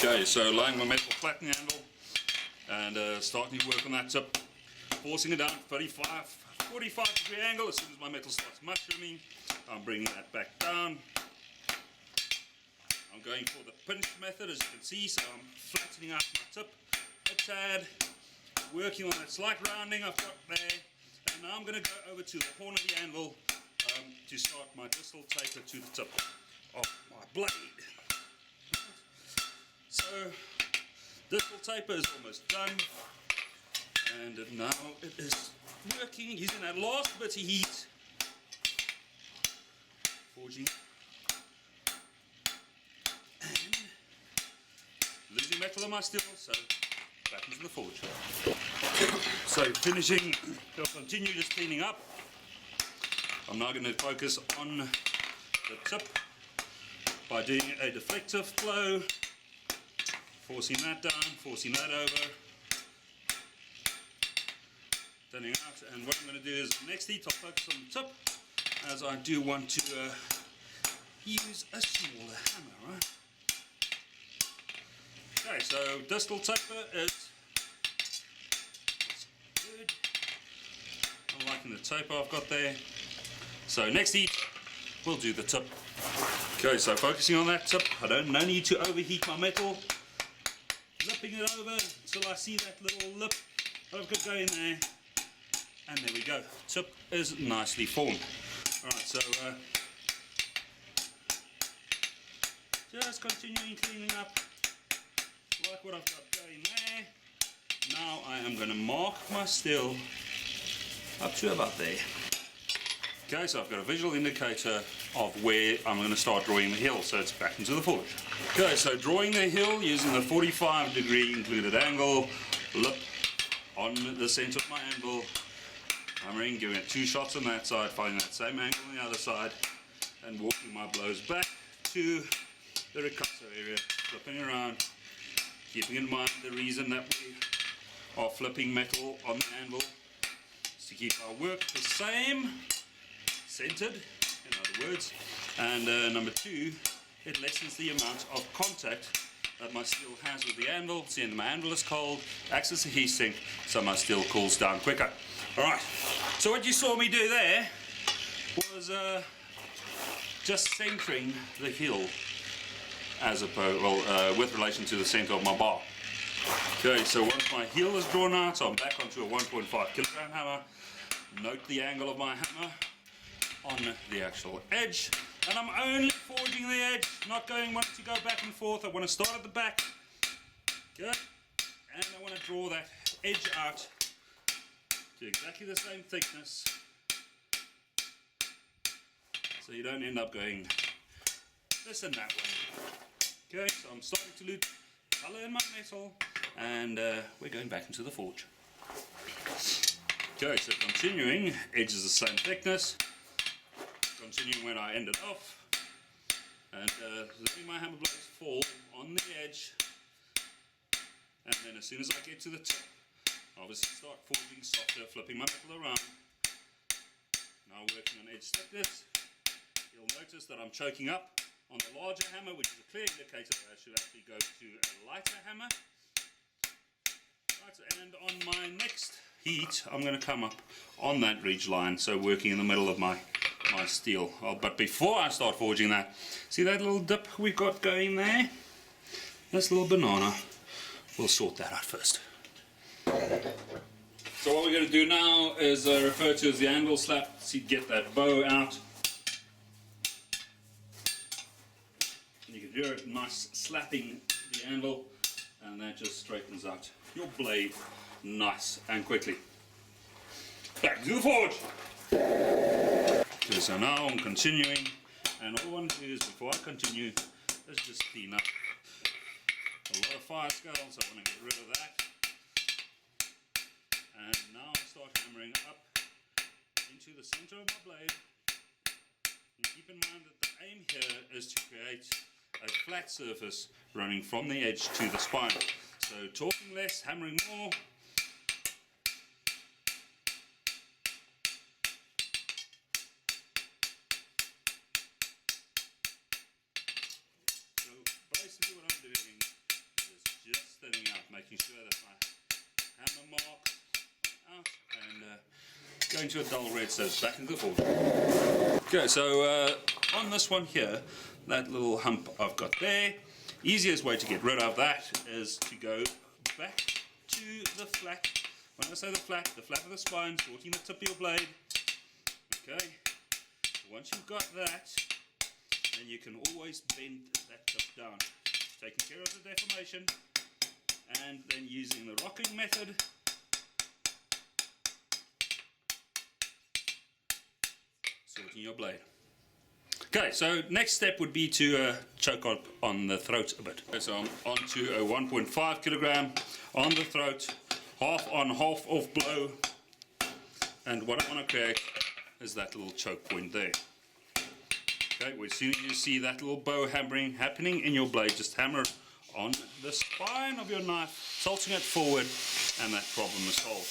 Okay, so laying my metal flat in the anvil and starting to work on that tip, forcing it down 45 degree angle. As soon as my metal starts mushrooming, I'm bringing that back down. I'm going for the pinch method, as you can see, so I'm flattening out my tip a tad, working on that slight rounding I've got there, and now I'm going to go over to the horn of the anvil to start my distal taper to the tip of my blade. So, distal taper is almost done, and now it is working using that last bit of heat, forging, and losing metal on my steel, so back into the forge. So finishing, I'll continue just cleaning up. I'm now going to focus on the tip by doing a deflective flow, forcing that down, forcing that over, turning out, and what I'm going to do is next heat I'll focus on the tip, as I do want to use a smaller hammer, right? Okay, so distal taper is good. I'm liking the taper I've got there. So next heat we'll do the tip. Okay, so focusing on that tip, no need to overheat my metal. Lipping it over until I see that little lip that I've got going there. And there we go. Tip is nicely formed. Alright, so just continuing cleaning up like what I've got going there. Now I am going to mark my steel up to about there. Okay, so I've got a visual indicator of where I'm going to start drawing the hill, so it's back into the forge. Okay, so drawing the hill using the 45 degree included angle, lip on the center of my anvil, hammering, giving it 2 shots on that side, finding that same angle on the other side, and walking my blows back to the ricotta area, flipping around, keeping in mind the reason that we are flipping metal on the anvil is to keep our work the same, centered, in other words, and number 2, it lessens the amount of contact that my steel has with the anvil. See, my anvil is cold, acts as a heat sink, so my steel cools down quicker. Alright, so what you saw me do there was just centering the hill as opposed, with relation to the center of my bar. Okay, so once my heel is drawn out, I'm back onto a 1.5 kilogram hammer. Note the angle of my hammer on the actual edge, and I'm only forging the edge, not wanting to go back and forth. I want to start at the back, good, and I want to draw that edge out to exactly the same thickness, so you don't end up going this and that way. Okay, so I'm starting to lose colour in my metal, and we're going back into the forge. Okay, so continuing, edge is the same thickness. Continuing where I ended off, and letting my hammer blades fall on the edge, and then as soon as I get to the tip, obviously start forging softer, flipping my metal around. Now working on edge thickness, you'll notice that I'm choking up on the larger hammer, which is a clear indicator that I should actually go to a lighter hammer. Right, and on my next heat, I'm going to come up on that ridge line, so working in the middle of my steel. But before I start forging that, see that little dip we've got going there? This little banana, we'll sort that out first. So what we're going to do now is refer to as the anvil slap. See, get that bow out. And you can hear it nice slapping the anvil, and that just straightens out your blade nice and quickly. Back to the forge. Okay, so now I'm continuing, and all I want to do is, before I continue, let's just clean up a lot of fire scuttles. I want to get rid of that. And now I start hammering up into the center of my blade. And keep in mind that the aim here is to create a flat surface running from the edge to the spine. So talking less, hammering more. So basically what I'm doing thinning out, making sure that my hammer mark out and going to a dull red so it's back in the forge. Okay, so on this one here, that little hump I've got there, easiest way to get rid of that is to go back to the flat. When I say the flat of the spine, sorting the tip of your blade. Okay, once you've got that, then you can always bend that tip down, taking care of the deformation, and then using the rocking method. Sorting your blade. Okay, so next step would be to choke up on the throat a bit. Okay, so I'm onto a 1.5 kilogram on the throat, half on, half off blow, and what I want to create is that little choke point there. Okay, well, as soon as you see that little bow hammering happening in your blade, just hammer on the spine of your knife, tilting it forward, and that problem is solved.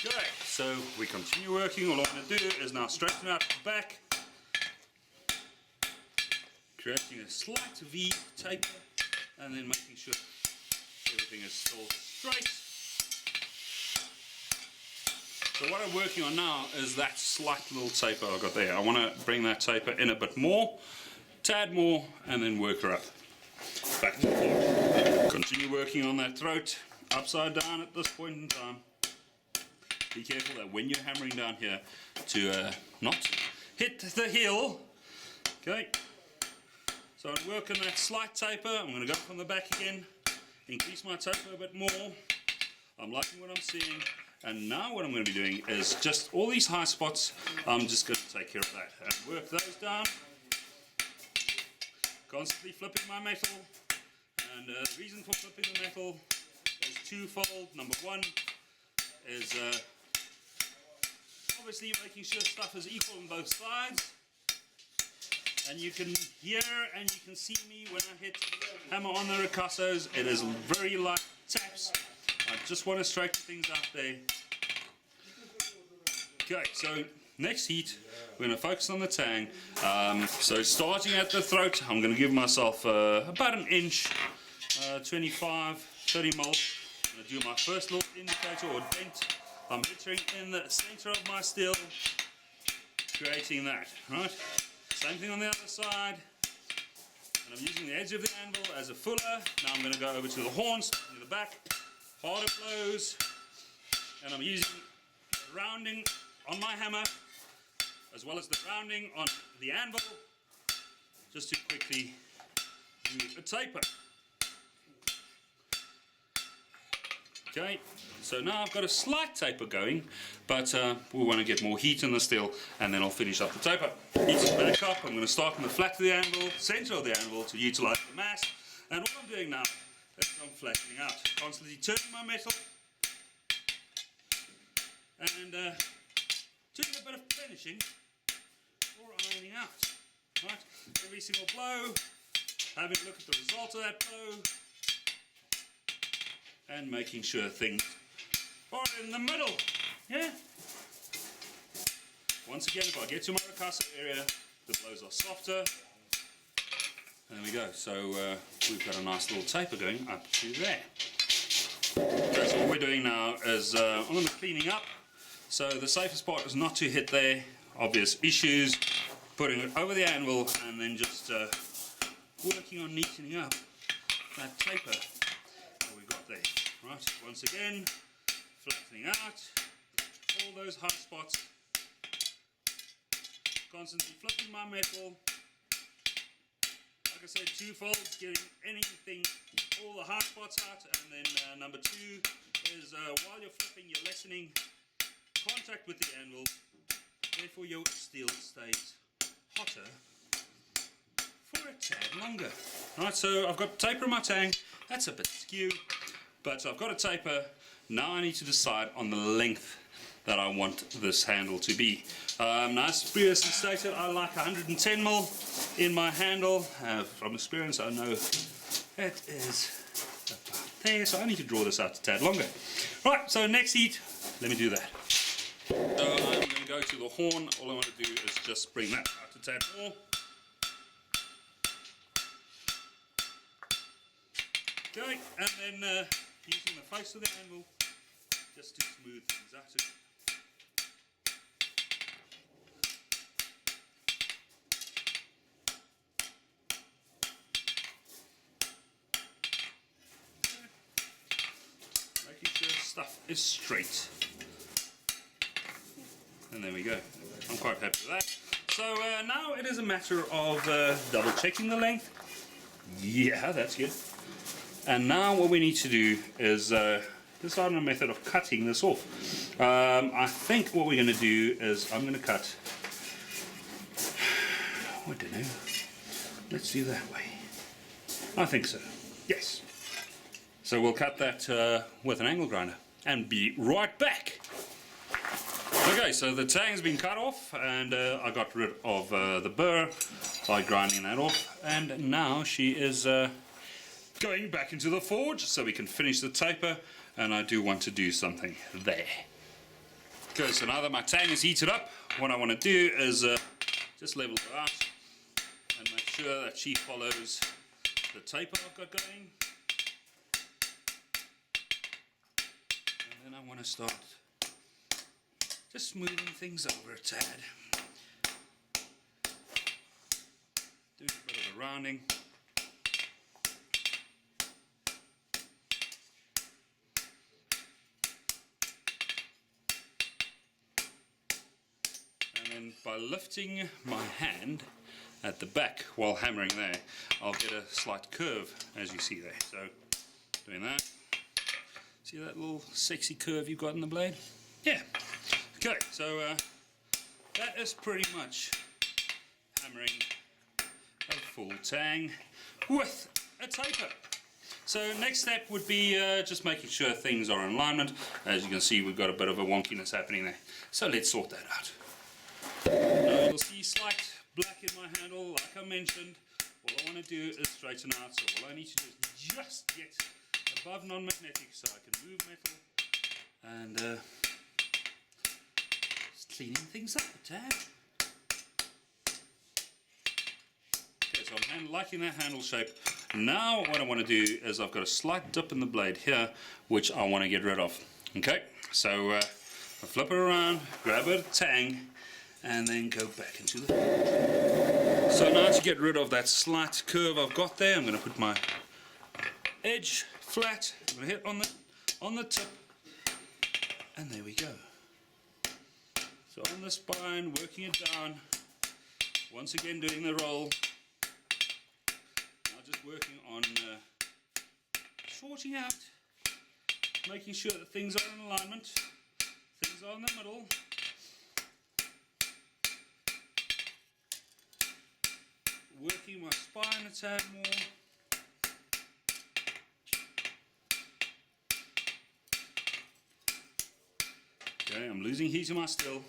Okay, so we continue working. All I want to do is now straighten out the back, creating a slight V taper, and then making sure everything is still straight. So what I'm working on now is that slight little taper I've got there. I want to bring that taper in a bit more, tad more, and then work her up. Back to the forge. Continue working on that throat, upside down at this point in time. Be careful that when you're hammering down here to not hit the heel. Okay. So I'm working that slight taper. I'm going to go from the back again, increase my taper a bit more. I'm liking what I'm seeing. And now what I'm going to be doing is just all these high spots, I'm just going to take care of that and work those down. Constantly flipping my metal. And the reason for flipping the metal is twofold. Number one is obviously making sure stuff is equal on both sides, and you can hear and you can see me when I hit hammer on the ricassos. It is very light taps. I just want to straighten things out there. Okay, so next heat we're going to focus on the tang. So starting at the throat, I'm going to give myself about an inch, 25, 30 mil. I'm going to do my first little indicator or dent. I'm entering in the center of my steel, creating that, right? Same thing on the other side. And I'm using the edge of the anvil as a fuller. Now I'm going to go over to the horns, to the back, harder blows. And I'm using rounding on my hammer, as well as the rounding on the anvil, just to quickly do a taper. Okay, so now I've got a slight taper going, but we want to get more heat in the steel, and then I'll finish up the taper. Heat it back up. I'm going to start on the flat of the anvil, center of the anvil, to utilize the mass. And what I'm doing now is I'm flattening out, constantly turning my metal, and doing a bit of finishing or ironing out. Right, every single blow, having a look at the result of that blow, and making sure things are in the middle. Yeah. Once again, if I get to my ricasso area, the blows are softer. There we go. So we've got a nice little taper going up to there. Okay, so what we're doing now is I'm going to be cleaning up. So the safest part is not to hit there. Obvious issues. Putting it over the anvil and then just working on neatening up that taper that we got there. Right, once again, flattening out all those high spots, constantly flipping my metal. Like I said, twofold, getting anything, all the hard spots out, and then number two is while you're flipping, you're lessening contact with the anvil, therefore your steel stays hotter for a tad longer. Right, so I've got taper in my tang, that's a bit skew, but I've got a taper. Now I need to decide on the length that I want this handle to be. Now, as previously stated, I like 110 mil in my handle. From experience, I know it is about there, so I need to draw this out a tad longer. Right, so next heat, let me do that. So I'm going to go to the horn. All I want to do is just bring that out a tad more. Okay, and then using the face of the anvil just to smooth things out. Making sure stuff is straight. And there we go. I'm quite happy with that. So now it is a matter of double checking the length. Yeah, that's good. And now what we need to do is decide on a method of cutting this off. I think what we're going to do is I'm going to cut, I don't know, let's do that way. I think so, yes. So we'll cut that with an angle grinder and be right back. Okay, so the tang's been cut off and I got rid of the burr by grinding that off, and now she is going back into the forge so we can finish the taper, and I do want to do something there. Okay, so now that my tang is heated up, what I want to do is just level her out and make sure that she follows the taper I've got going. And then I want to start just smoothing things over a tad. Doing a bit of the rounding. And then by lifting my hand at the back while hammering there, I'll get a slight curve, as you see there. So, doing that. See that little sexy curve you've got in the blade? Yeah. Okay, so that is pretty much hammering a full tang with a taper. So next step would be just making sure things are in alignment. As you can see, we've got a bit of a wonkiness happening there. So let's sort that out. Now you'll see slight black in my handle, like I mentioned. All I want to do is straighten out, so all I need to do is just get above non-magnetic so I can move metal and cleaning things up a tad. Okay, so I'm liking that handle shape. Now what I want to do is I've got a slight dip in the blade here, which I want to get rid of. Okay, so I flip it around, grab a tang, and then go back into the... So now to get rid of that slight curve I've got there, I'm going to put my edge flat, I'm going to hit on the tip, and there we go. So on the spine, working it down, once again doing the roll, now just working on sorting out, making sure that things are in alignment, things are in the middle. Working my spine a tad more. Okay, I'm losing heat in my still,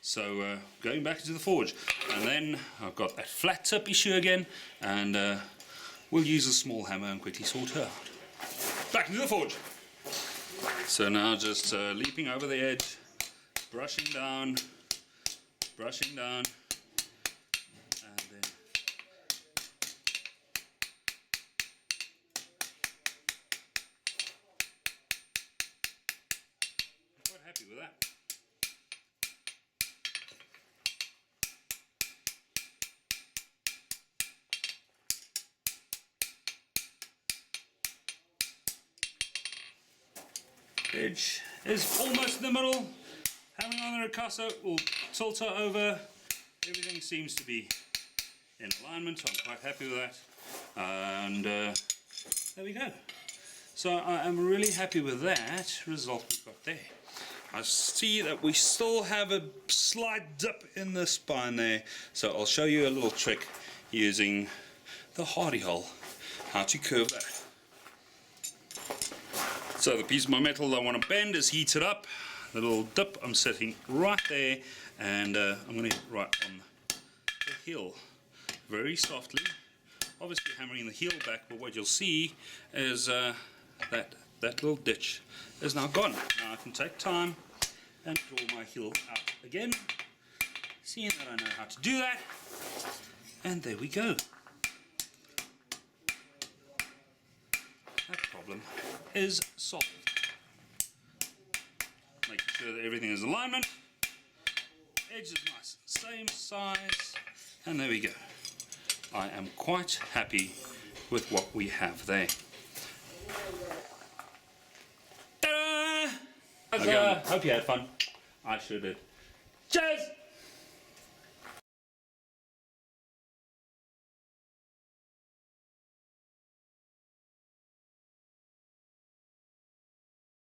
so going back into the forge, and then I've got that flat tip issue again, and we'll use a small hammer and quickly sort her out. Back into the forge. So now just leaping over the edge, brushing down, and then I'm quite happy with that. Edge is almost in the middle. Hammering on the ricasso will tilt her over. Everything seems to be in alignment, so I'm quite happy with that. And there we go. So I am really happy with that result we've got there. I see that we still have a slight dip in the spine there, so I'll show you a little trick using the hardy hole, how to curve that. So the piece of my metal I want to bend is heated up. The little dip I'm setting right there, and I'm going to hit right on the heel very softly, obviously hammering the heel back, but what you'll see is that little ditch is now gone. Now I can take time and draw my heel out again, seeing that I know how to do that, and there we go. That problem is solved. Making sure that everything is in alignment. Edge is nice, same size, and there we go. I am quite happy with what we have there. Ta-da! Okay. Hope you had fun. I sure did. Cheers!